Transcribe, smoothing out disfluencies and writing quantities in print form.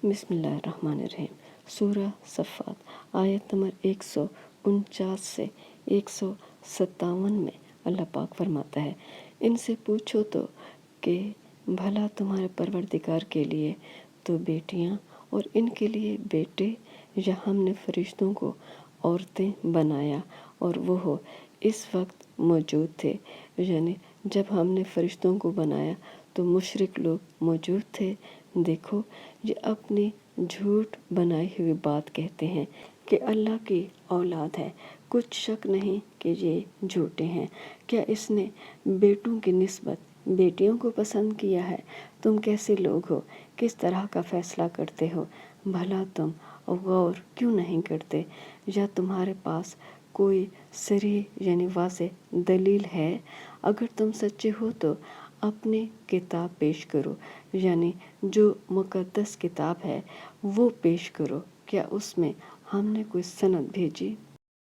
بسم اللہ الرحمن الرحیم۔ سورہ صفات آیت نمبر 149 سے 157 میں اللہ پاک فرماتا ہے، ان سے پوچھو تو کہ بھلا تمہارے پروردگار کے لیے تو بیٹیاں اور ان کے لیے بیٹے، یا ہم نے فرشتوں کو عورتیں بنایا اور وہ اس وقت موجود تھے، یعنی جب ہم نے فرشتوں کو بنایا تو مشرک لوگ موجود تھے۔ دیکھو یہ اپنی جھوٹ بنائی ہوئی بات کہتے ہیں کہ اللہ کی اولاد ہے، کچھ شک نہیں کہ یہ جھوٹے ہیں۔ کیا اس نے بیٹوں کی نسبت بیٹیوں کو پسند کیا ہے؟ تم کیسے لوگ ہو، کس طرح کا فیصلہ کرتے ہو؟ بھلا تم غور کیوں نہیں کرتے؟ یا تمہارے پاس کوئی صریح یعنی واضح دلیل ہے؟ اگر تم سچے ہو تو اپنی کتاب پیش کرو، یعنی جو مقدس کتاب ہے وہ پیش کرو۔ کیا اس میں ہم نے کوئی سند بھیجی؟